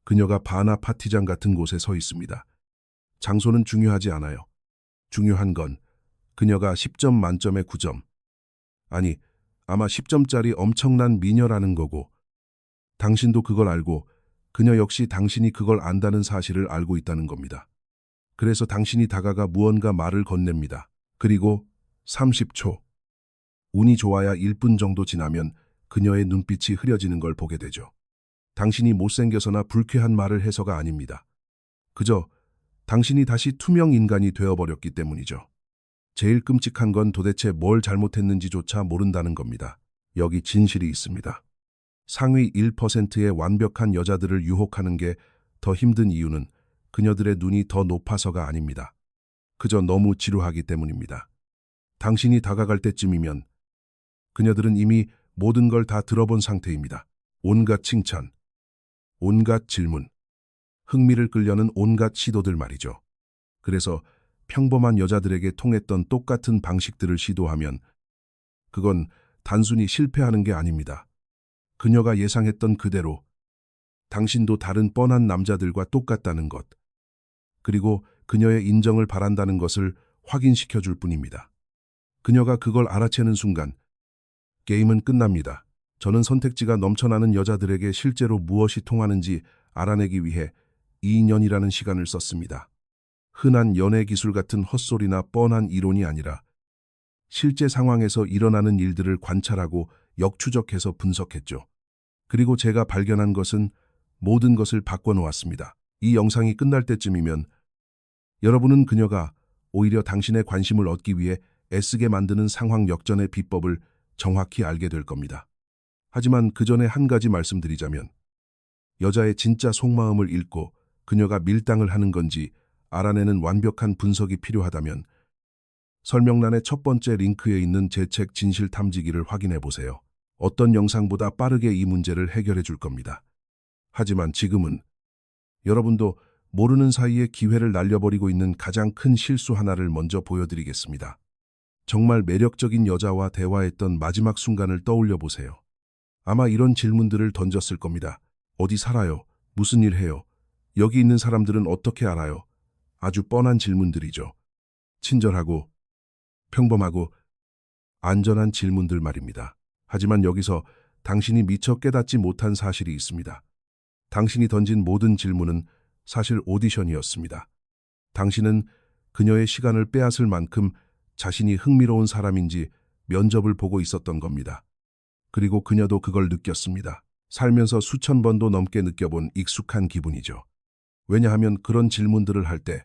그녀가 바나 파티장 같은 곳에 서 있습니다. 장소는 중요하지 않아요. 중요한 건 그녀가 10점 만점에 9점. 아니, 아마 10점짜리 엄청난 미녀라는 거고, 당신도 그걸 알고 그녀 역시 당신이 그걸 안다는 사실을 알고 있다는 겁니다. 그래서 당신이 다가가 무언가 말을 건넵니다. 그리고 30초. 운이 좋아야 1분 정도 지나면 그녀의 눈빛이 흐려지는 걸 보게 되죠. 당신이 못생겨서나 불쾌한 말을 해서가 아닙니다. 그저 당신이 다시 투명 인간이 되어버렸기 때문이죠. 제일 끔찍한 건 도대체 뭘 잘못했는지조차 모른다는 겁니다. 여기 진실이 있습니다. 상위 1%의 완벽한 여자들을 유혹하는 게 더 힘든 이유는 그녀들의 눈이 더 높아서가 아닙니다. 그저 너무 지루하기 때문입니다. 당신이 다가갈 때쯤이면 그녀들은 이미 모든 걸 다 들어본 상태입니다. 온갖 칭찬, 온갖 질문, 흥미를 끌려는 온갖 시도들 말이죠. 그래서 평범한 여자들에게 통했던 똑같은 방식들을 시도하면 그건 단순히 실패하는 게 아닙니다. 그녀가 예상했던 그대로 당신도 다른 뻔한 남자들과 똑같다는 것, 그리고 그녀의 인정을 바란다는 것을 확인시켜 줄 뿐입니다. 그녀가 그걸 알아채는 순간 게임은 끝납니다. 저는 선택지가 넘쳐나는 여자들에게 실제로 무엇이 통하는지 알아내기 위해 2년이라는 시간을 썼습니다. 흔한 연애 기술 같은 헛소리나 뻔한 이론이 아니라 실제 상황에서 일어나는 일들을 관찰하고 역추적해서 분석했죠. 그리고 제가 발견한 것은 모든 것을 바꿔놓았습니다. 이 영상이 끝날 때쯤이면 여러분은 그녀가 오히려 당신의 관심을 얻기 위해 애쓰게 만드는 상황 역전의 비법을 정확히 알게 될 겁니다. 하지만 그 전에 한 가지 말씀드리자면 여자의 진짜 속마음을 읽고 그녀가 밀당을 하는 건지 알아내는 완벽한 분석이 필요하다면 설명란의 첫 번째 링크에 있는 제 책 진실 탐지기를 확인해 보세요. 어떤 영상보다 빠르게 이 문제를 해결해 줄 겁니다. 하지만 지금은 여러분도 모르는 사이에 기회를 날려버리고 있는 가장 큰 실수 하나를 먼저 보여드리겠습니다. 정말 매력적인 여자와 대화했던 마지막 순간을 떠올려 보세요. 아마 이런 질문들을 던졌을 겁니다. 어디 살아요? 무슨 일 해요? 여기 있는 사람들은 어떻게 알아요? 아주 뻔한 질문들이죠. 친절하고 평범하고 안전한 질문들 말입니다. 하지만 여기서 당신이 미처 깨닫지 못한 사실이 있습니다. 당신이 던진 모든 질문은 사실 오디션이었습니다. 당신은 그녀의 시간을 빼앗을 만큼 자신이 흥미로운 사람인지 면접을 보고 있었던 겁니다. 그리고 그녀도 그걸 느꼈습니다. 살면서 수천 번도 넘게 느껴본 익숙한 기분이죠. 왜냐하면 그런 질문들을 할 때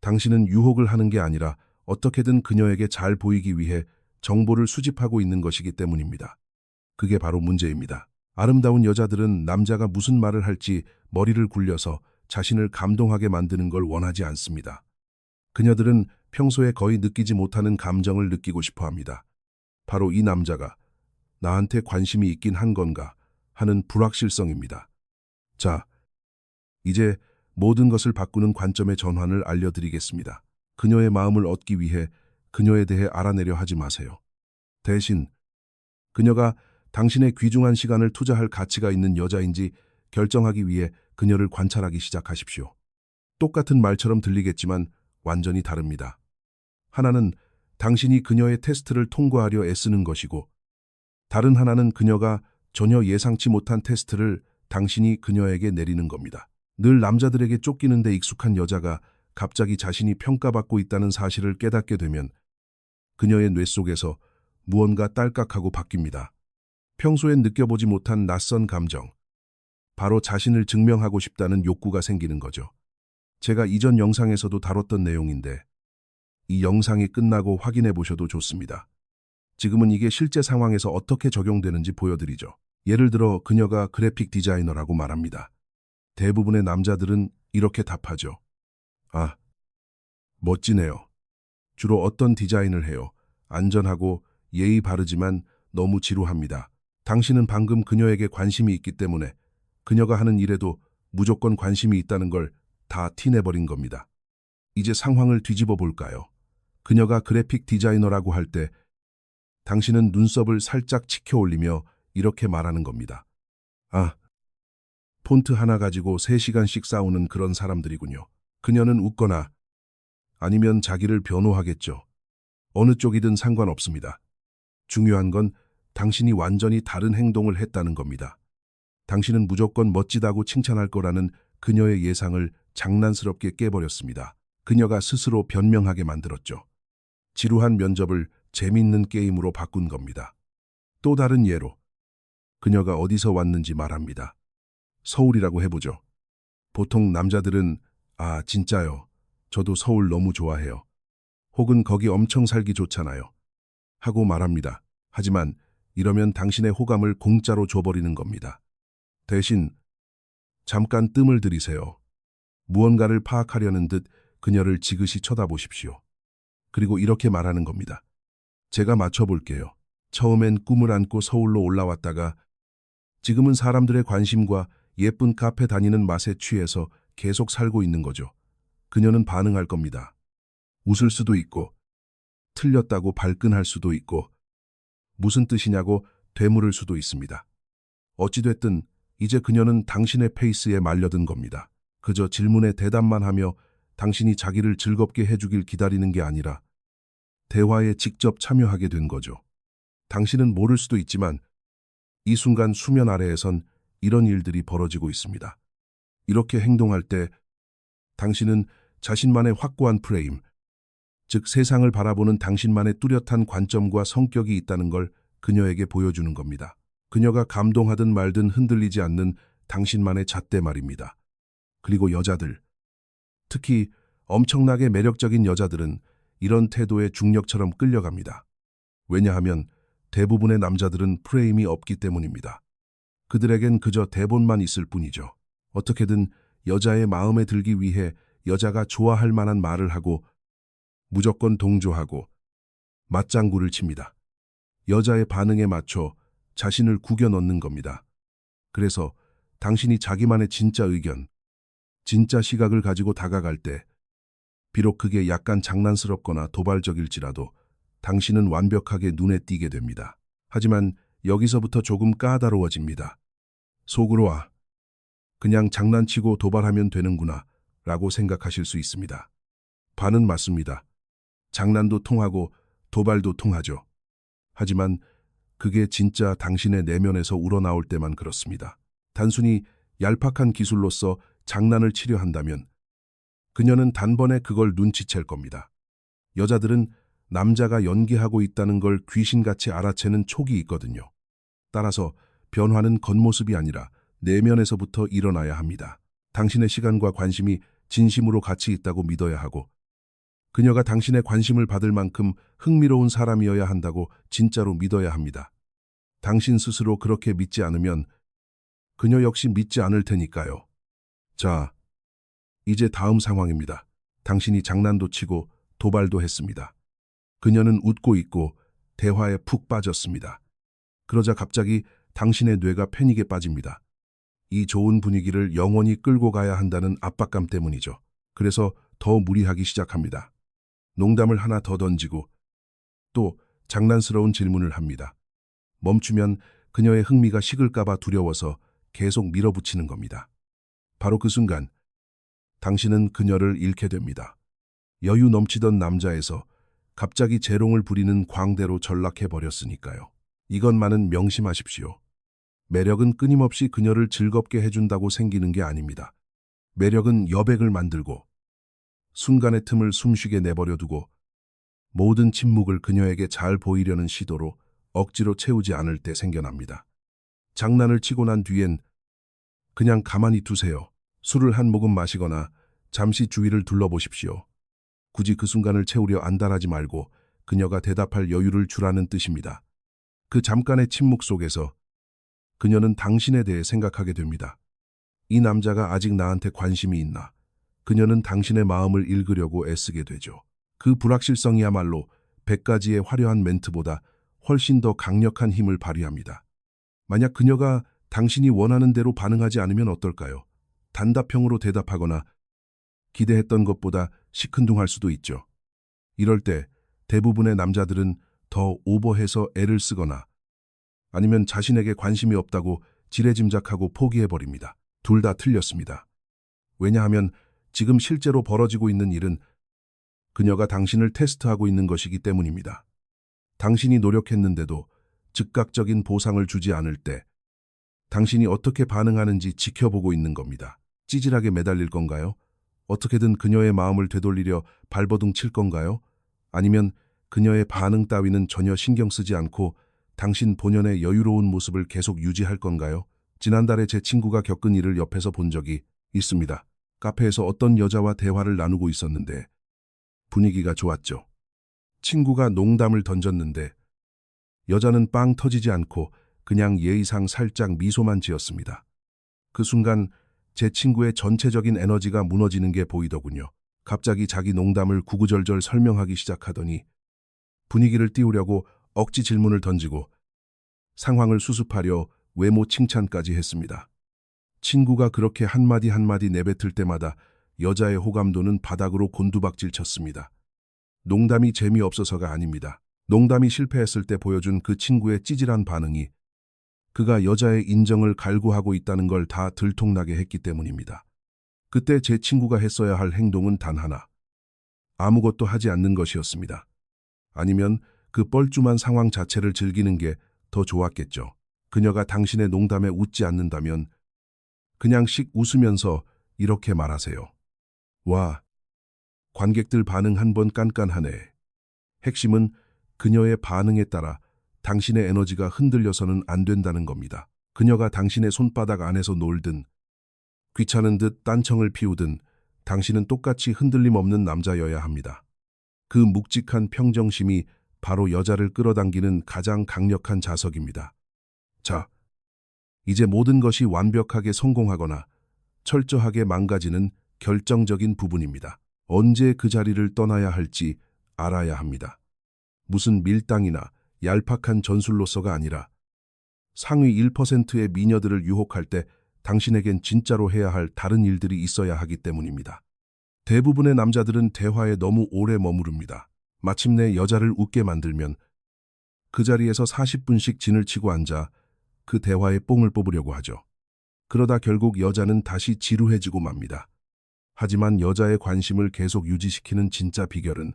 당신은 유혹을 하는 게 아니라 어떻게든 그녀에게 잘 보이기 위해 정보를 수집하고 있는 것이기 때문입니다. 그게 바로 문제입니다. 아름다운 여자들은 남자가 무슨 말을 할지 머리를 굴려서 자신을 감동하게 만드는 걸 원하지 않습니다. 그녀들은 평소에 거의 느끼지 못하는 감정을 느끼고 싶어 합니다. 바로 이 남자가 나한테 관심이 있긴 한 건가 하는 불확실성입니다. 자, 이제 모든 것을 바꾸는 관점의 전환을 알려드리겠습니다. 그녀의 마음을 얻기 위해 그녀에 대해 알아내려 하지 마세요. 대신 그녀가 당신의 귀중한 시간을 투자할 가치가 있는 여자인지 결정하기 위해 그녀를 관찰하기 시작하십시오. 똑같은 말처럼 들리겠지만 완전히 다릅니다. 하나는 당신이 그녀의 테스트를 통과하려 애쓰는 것이고, 다른 하나는 그녀가 전혀 예상치 못한 테스트를 당신이 그녀에게 내리는 겁니다. 늘 남자들에게 쫓기는 데 익숙한 여자가 갑자기 자신이 평가받고 있다는 사실을 깨닫게 되면 그녀의 뇌 속에서 무언가 딸깍하고 바뀝니다. 평소엔 느껴보지 못한 낯선 감정, 바로 자신을 증명하고 싶다는 욕구가 생기는 거죠. 제가 이전 영상에서도 다뤘던 내용인데 이 영상이 끝나고 확인해 보셔도 좋습니다. 지금은 이게 실제 상황에서 어떻게 적용되는지 보여드리죠. 예를 들어 그녀가 그래픽 디자이너라고 말합니다. 대부분의 남자들은 이렇게 답하죠. 아, 멋지네요. 주로 어떤 디자인을 해요? 안전하고 예의 바르지만 너무 지루합니다. 당신은 방금 그녀에게 관심이 있기 때문에 그녀가 하는 일에도 무조건 관심이 있다는 걸 다 티내버린 겁니다. 이제 상황을 뒤집어 볼까요? 그녀가 그래픽 디자이너라고 할 때 당신은 눈썹을 살짝 치켜 올리며 이렇게 말하는 겁니다. 아, 폰트 하나 가지고 3시간씩 싸우는 그런 사람들이군요. 그녀는 웃거나 아니면 자기를 변호하겠죠. 어느 쪽이든 상관없습니다. 중요한 건 당신이 완전히 다른 행동을 했다는 겁니다. 당신은 무조건 멋지다고 칭찬할 거라는 그녀의 예상을 장난스럽게 깨버렸습니다. 그녀가 스스로 변명하게 만들었죠. 지루한 면접을 재밌는 게임으로 바꾼 겁니다. 또 다른 예로 그녀가 어디서 왔는지 말합니다. 서울이라고 해보죠. 보통 남자들은 아, 진짜요. 저도 서울 너무 좋아해요. 혹은 거기 엄청 살기 좋잖아요. 하고 말합니다. 하지만 이러면 당신의 호감을 공짜로 줘버리는 겁니다. 대신 잠깐 뜸을 들이세요. 무언가를 파악하려는 듯 그녀를 지그시 쳐다보십시오. 그리고 이렇게 말하는 겁니다. 제가 맞춰볼게요. 처음엔 꿈을 안고 서울로 올라왔다가 지금은 사람들의 관심과 예쁜 카페 다니는 맛에 취해서 계속 살고 있는 거죠. 그녀는 반응할 겁니다. 웃을 수도 있고, 틀렸다고 발끈할 수도 있고, 무슨 뜻이냐고 되물을 수도 있습니다. 어찌됐든 이제 그녀는 당신의 페이스에 말려든 겁니다. 그저 질문에 대답만 하며 당신이 자기를 즐겁게 해주길 기다리는 게 아니라 대화에 직접 참여하게 된 거죠. 당신은 모를 수도 있지만 이 순간 수면 아래에선 이런 일들이 벌어지고 있습니다. 이렇게 행동할 때 당신은 자신만의 확고한 프레임, 즉 세상을 바라보는 당신만의 뚜렷한 관점과 성격이 있다는 걸 그녀에게 보여주는 겁니다. 그녀가 감동하든 말든 흔들리지 않는 당신만의 잣대 말입니다. 그리고 여자들, 특히 엄청나게 매력적인 여자들은 이런 태도에 중력처럼 끌려갑니다. 왜냐하면 대부분의 남자들은 프레임이 없기 때문입니다. 그들에겐 그저 대본만 있을 뿐이죠. 어떻게든 여자의 마음에 들기 위해 여자가 좋아할 만한 말을 하고 무조건 동조하고 맞장구를 칩니다. 여자의 반응에 맞춰 자신을 구겨 넣는 겁니다. 그래서 당신이 자기만의 진짜 의견, 진짜 시각을 가지고 다가갈 때 비록 그게 약간 장난스럽거나 도발적일지라도 당신은 완벽하게 눈에 띄게 됩니다. 하지만 여기서부터 조금 까다로워집니다. 속으로 아, 그냥 장난치고 도발하면 되는구나 라고 생각하실 수 있습니다. 반은 맞습니다. 장난도 통하고 도발도 통하죠. 하지만 그게 진짜 당신의 내면에서 우러나올 때만 그렇습니다. 단순히 얄팍한 기술로서 장난을 치려 한다면 그녀는 단번에 그걸 눈치챌 겁니다. 여자들은 남자가 연기하고 있다는 걸 귀신같이 알아채는 촉이 있거든요. 따라서 변화는 겉모습이 아니라 내면에서부터 일어나야 합니다. 당신의 시간과 관심이 진심으로 가치 있다고 믿어야 하고 그녀가 당신의 관심을 받을 만큼 흥미로운 사람이어야 한다고 진짜로 믿어야 합니다. 당신 스스로 그렇게 믿지 않으면 그녀 역시 믿지 않을 테니까요. 자, 이제 다음 상황입니다. 당신이 장난도 치고 도발도 했습니다. 그녀는 웃고 있고 대화에 푹 빠졌습니다. 그러자 갑자기 당신의 뇌가 패닉에 빠집니다. 이 좋은 분위기를 영원히 끌고 가야 한다는 압박감 때문이죠. 그래서 더 무리하기 시작합니다. 농담을 하나 더 던지고 또 장난스러운 질문을 합니다. 멈추면 그녀의 흥미가 식을까봐 두려워서 계속 밀어붙이는 겁니다. 바로 그 순간 당신은 그녀를 잃게 됩니다. 여유 넘치던 남자에서 갑자기 재롱을 부리는 광대로 전락해버렸으니까요. 이것만은 명심하십시오. 매력은 끊임없이 그녀를 즐겁게 해준다고 생기는 게 아닙니다. 매력은 여백을 만들고 순간의 틈을 숨쉬게 내버려두고 모든 침묵을 그녀에게 잘 보이려는 시도로 억지로 채우지 않을 때 생겨납니다. 장난을 치고 난 뒤엔 그냥 가만히 두세요. 술을 한 모금 마시거나 잠시 주위를 둘러보십시오. 굳이 그 순간을 채우려 안달하지 말고 그녀가 대답할 여유를 주라는 뜻입니다. 그 잠깐의 침묵 속에서 그녀는 당신에 대해 생각하게 됩니다. 이 남자가 아직 나한테 관심이 있나? 그녀는 당신의 마음을 읽으려고 애쓰게 되죠. 그 불확실성이야말로 100가지의 화려한 멘트보다 훨씬 더 강력한 힘을 발휘합니다. 만약 그녀가 당신이 원하는 대로 반응하지 않으면 어떨까요? 단답형으로 대답하거나 기대했던 것보다 시큰둥할 수도 있죠. 이럴 때 대부분의 남자들은 더 오버해서 애를 쓰거나 아니면 자신에게 관심이 없다고 지레짐작하고 포기해버립니다. 둘 다 틀렸습니다. 왜냐하면 지금 실제로 벌어지고 있는 일은 그녀가 당신을 테스트하고 있는 것이기 때문입니다. 당신이 노력했는데도 즉각적인 보상을 주지 않을 때 당신이 어떻게 반응하는지 지켜보고 있는 겁니다. 찌질하게 매달릴 건가요? 어떻게든 그녀의 마음을 되돌리려 발버둥 칠 건가요? 아니면 그녀의 반응 따위는 전혀 신경 쓰지 않고 당신 본연의 여유로운 모습을 계속 유지할 건가요? 지난달에 제 친구가 겪은 일을 옆에서 본 적이 있습니다. 카페에서 어떤 여자와 대화를 나누고 있었는데 분위기가 좋았죠. 친구가 농담을 던졌는데 여자는 빵 터지지 않고 그냥 예의상 살짝 미소만 지었습니다. 그 순간 제 친구의 전체적인 에너지가 무너지는 게 보이더군요. 갑자기 자기 농담을 구구절절 설명하기 시작하더니 분위기를 띄우려고 억지 질문을 던지고 상황을 수습하려 외모 칭찬까지 했습니다. 친구가 그렇게 한마디 한마디 내뱉을 때마다 여자의 호감도는 바닥으로 곤두박질 쳤습니다. 농담이 재미없어서가 아닙니다. 농담이 실패했을 때 보여준 그 친구의 찌질한 반응이 그가 여자의 인정을 갈구하고 있다는 걸 다 들통나게 했기 때문입니다. 그때 제 친구가 했어야 할 행동은 단 하나. 아무것도 하지 않는 것이었습니다. 아니면 그 뻘쭘한 상황 자체를 즐기는 게 더 좋았겠죠. 그녀가 당신의 농담에 웃지 않는다면 그냥 씩 웃으면서 이렇게 말하세요. 와, 관객들 반응 한 번 깐깐하네. 핵심은 그녀의 반응에 따라 당신의 에너지가 흔들려서는 안 된다는 겁니다. 그녀가 당신의 손바닥 안에서 놀든 귀찮은 듯 딴청을 피우든 당신은 똑같이 흔들림 없는 남자여야 합니다. 그 묵직한 평정심이 바로 여자를 끌어당기는 가장 강력한 자석입니다. 자, 이제 모든 것이 완벽하게 성공하거나 철저하게 망가지는 결정적인 부분입니다. 언제 그 자리를 떠나야 할지 알아야 합니다. 무슨 밀당이나 얄팍한 전술로서가 아니라 상위 1%의 미녀들을 유혹할 때 당신에겐 진짜로 해야 할 다른 일들이 있어야 하기 때문입니다. 대부분의 남자들은 대화에 너무 오래 머무릅니다. 마침내 여자를 웃게 만들면 그 자리에서 40분씩 진을 치고 앉아 그 대화에 뽕을 뽑으려고 하죠. 그러다 결국 여자는 다시 지루해지고 맙니다. 하지만 여자의 관심을 계속 유지시키는 진짜 비결은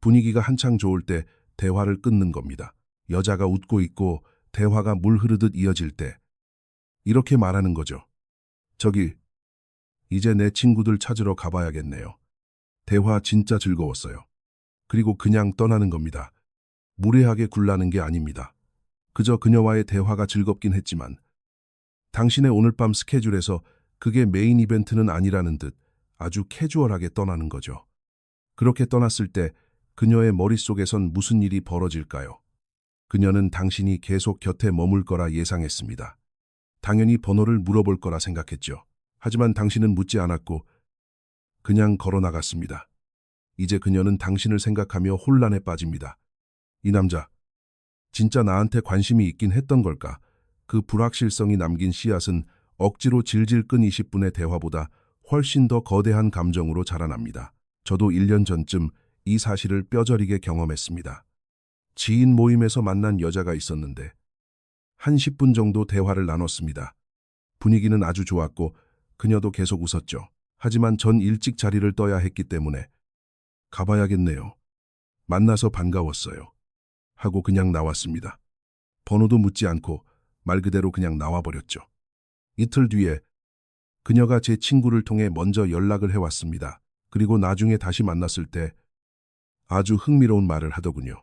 분위기가 한창 좋을 때 대화를 끊는 겁니다. 여자가 웃고 있고 대화가 물 흐르듯 이어질 때 이렇게 말하는 거죠. 저기, 이제 내 친구들 찾으러 가봐야겠네요. 대화 진짜 즐거웠어요. 그리고 그냥 떠나는 겁니다. 무례하게 굴라는 게 아닙니다. 그저 그녀와의 대화가 즐겁긴 했지만 당신의 오늘 밤 스케줄에서 그게 메인 이벤트는 아니라는 듯 아주 캐주얼하게 떠나는 거죠. 그렇게 떠났을 때 그녀의 머릿속에선 무슨 일이 벌어질까요? 그녀는 당신이 계속 곁에 머물 거라 예상했습니다. 당연히 번호를 물어볼 거라 생각했죠. 하지만 당신은 묻지 않았고 그냥 걸어 나갔습니다. 이제 그녀는 당신을 생각하며 혼란에 빠집니다. 이 남자, 진짜 나한테 관심이 있긴 했던 걸까? 그 불확실성이 남긴 씨앗은 억지로 질질 끈 20분의 대화보다 훨씬 더 거대한 감정으로 자라납니다. 저도 1년 전쯤 이 사실을 뼈저리게 경험했습니다. 지인 모임에서 만난 여자가 있었는데 한 10분 정도 대화를 나눴습니다. 분위기는 아주 좋았고 그녀도 계속 웃었죠. 하지만 전 일찍 자리를 떠야 했기 때문에 가봐야겠네요. 만나서 반가웠어요. 하고 그냥 나왔습니다. 번호도 묻지 않고 말 그대로 그냥 나와버렸죠. 이틀 뒤에 그녀가 제 친구를 통해 먼저 연락을 해왔습니다. 그리고 나중에 다시 만났을 때 아주 흥미로운 말을 하더군요.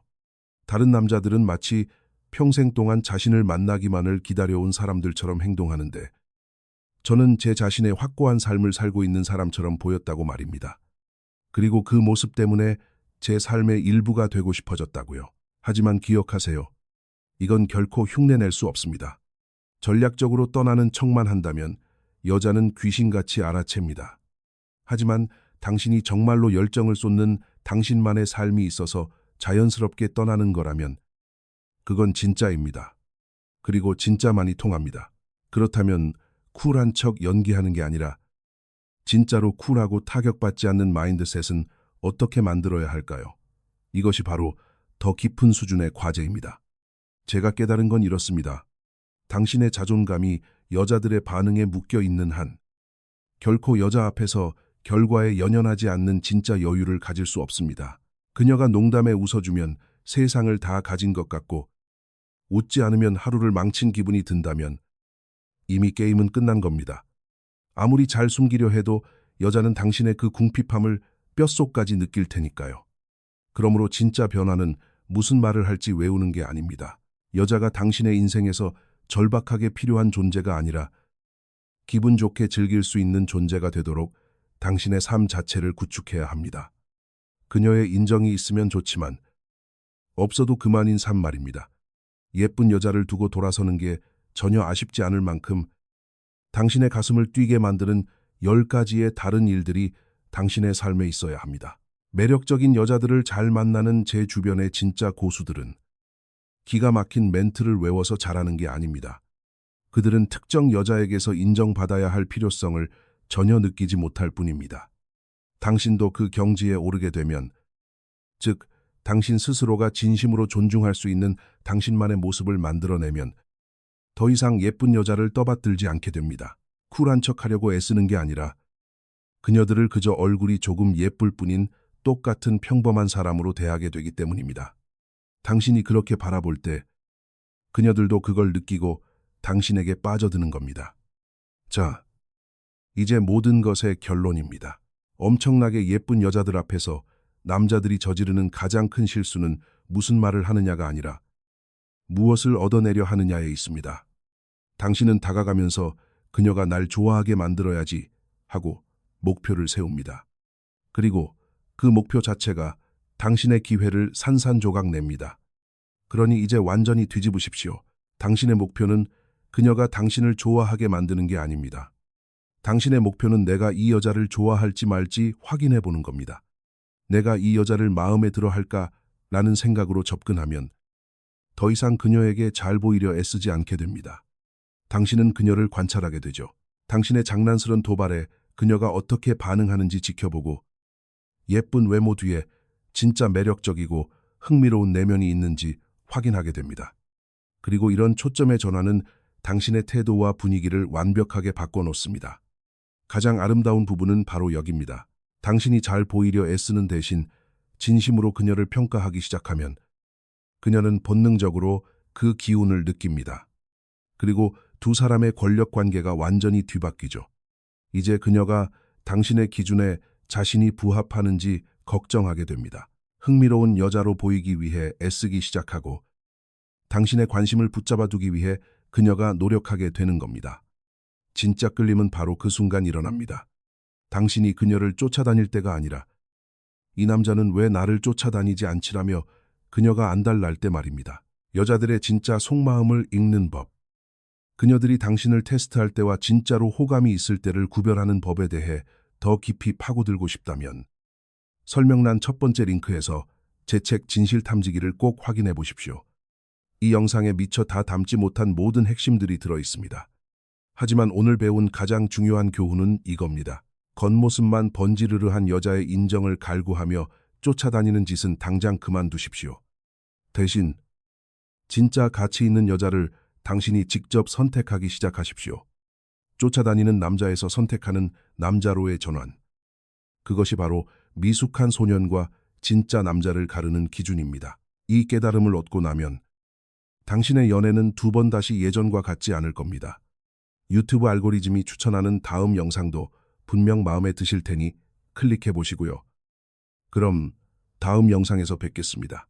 다른 남자들은 마치 평생 동안 자신을 만나기만을 기다려온 사람들처럼 행동하는데 저는 제 자신의 확고한 삶을 살고 있는 사람처럼 보였다고 말입니다. 그리고 그 모습 때문에 제 삶의 일부가 되고 싶어졌다고요. 하지만 기억하세요. 이건 결코 흉내낼 수 없습니다. 전략적으로 떠나는 척만 한다면 여자는 귀신같이 알아챕니다. 하지만 당신이 정말로 열정을 쏟는 당신만의 삶이 있어서 자연스럽게 떠나는 거라면 그건 진짜입니다. 그리고 진짜 많이 통합니다. 그렇다면 쿨한 척 연기하는 게 아니라 진짜로 쿨하고 타격받지 않는 마인드셋은 어떻게 만들어야 할까요? 이것이 바로 더 깊은 수준의 과제입니다. 제가 깨달은 건 이렇습니다. 당신의 자존감이 여자들의 반응에 묶여 있는 한 결코 여자 앞에서 결과에 연연하지 않는 진짜 여유를 가질 수 없습니다. 그녀가 농담에 웃어주면 세상을 다 가진 것 같고 웃지 않으면 하루를 망친 기분이 든다면 이미 게임은 끝난 겁니다. 아무리 잘 숨기려 해도 여자는 당신의 그 궁핍함을 뼛속까지 느낄 테니까요. 그러므로 진짜 변화는 무슨 말을 할지 외우는 게 아닙니다. 여자가 당신의 인생에서 절박하게 필요한 존재가 아니라 기분 좋게 즐길 수 있는 존재가 되도록 당신의 삶 자체를 구축해야 합니다. 그녀의 인정이 있으면 좋지만 없어도 그만인 삶 말입니다. 예쁜 여자를 두고 돌아서는 게 전혀 아쉽지 않을 만큼 당신의 가슴을 뛰게 만드는 10가지의 다른 일들이 당신의 삶에 있어야 합니다. 매력적인 여자들을 잘 만나는 제 주변의 진짜 고수들은 기가 막힌 멘트를 외워서 잘하는 게 아닙니다. 그들은 특정 여자에게서 인정받아야 할 필요성을 전혀 느끼지 못할 뿐입니다. 당신도 그 경지에 오르게 되면, 즉, 당신 스스로가 진심으로 존중할 수 있는 당신만의 모습을 만들어내면 더 이상 예쁜 여자를 떠받들지 않게 됩니다. 쿨한 척하려고 애쓰는 게 아니라 그녀들을 그저 얼굴이 조금 예쁠 뿐인 똑같은 평범한 사람으로 대하게 되기 때문입니다. 당신이 그렇게 바라볼 때 그녀들도 그걸 느끼고 당신에게 빠져드는 겁니다. 자, 이제 모든 것의 결론입니다. 엄청나게 예쁜 여자들 앞에서 남자들이 저지르는 가장 큰 실수는 무슨 말을 하느냐가 아니라 무엇을 얻어내려 하느냐에 있습니다. 당신은 다가가면서 그녀가 날 좋아하게 만들어야지 하고 목표를 세웁니다. 그리고 그 목표 자체가 당신의 기회를 산산조각 냅니다. 그러니 이제 완전히 뒤집으십시오. 당신의 목표는 그녀가 당신을 좋아하게 만드는 게 아닙니다. 당신의 목표는 내가 이 여자를 좋아할지 말지 확인해 보는 겁니다. 내가 이 여자를 마음에 들어 할까라는 생각으로 접근하면 더 이상 그녀에게 잘 보이려 애쓰지 않게 됩니다. 당신은 그녀를 관찰하게 되죠. 당신의 장난스런 도발에 그녀가 어떻게 반응하는지 지켜보고 예쁜 외모 뒤에 진짜 매력적이고 흥미로운 내면이 있는지 확인하게 됩니다. 그리고 이런 초점의 전환은 당신의 태도와 분위기를 완벽하게 바꿔놓습니다. 가장 아름다운 부분은 바로 여기입니다. 당신이 잘 보이려 애쓰는 대신 진심으로 그녀를 평가하기 시작하면 그녀는 본능적으로 그 기운을 느낍니다. 그리고 두 사람의 권력 관계가 완전히 뒤바뀌죠. 이제 그녀가 당신의 기준에 자신이 부합하는지 걱정하게 됩니다. 흥미로운 여자로 보이기 위해 애쓰기 시작하고 당신의 관심을 붙잡아 두기 위해 그녀가 노력하게 되는 겁니다. 진짜 끌림은 바로 그 순간 일어납니다. 당신이 그녀를 쫓아다닐 때가 아니라 이 남자는 왜 나를 쫓아다니지 않지라며 그녀가 안달날 때 말입니다. 여자들의 진짜 속마음을 읽는 법. 그녀들이 당신을 테스트할 때와 진짜로 호감이 있을 때를 구별하는 법에 대해 더 깊이 파고들고 싶다면 설명란 첫 번째 링크에서 제 책 진실탐지기를 꼭 확인해 보십시오. 이 영상에 미처 다 담지 못한 모든 핵심들이 들어 있습니다. 하지만 오늘 배운 가장 중요한 교훈은 이겁니다. 겉모습만 번지르르한 여자의 인정을 갈구하며 쫓아다니는 짓은 당장 그만두십시오. 대신 진짜 가치 있는 여자를 당신이 직접 선택하기 시작하십시오. 쫓아다니는 남자에서 선택하는 남자로의 전환. 그것이 바로 미숙한 소년과 진짜 남자를 가르는 기준입니다. 이 깨달음을 얻고 나면 당신의 연애는 두 번 다시 예전과 같지 않을 겁니다. 유튜브 알고리즘이 추천하는 다음 영상도 분명 마음에 드실 테니 클릭해 보시고요. 그럼 다음 영상에서 뵙겠습니다.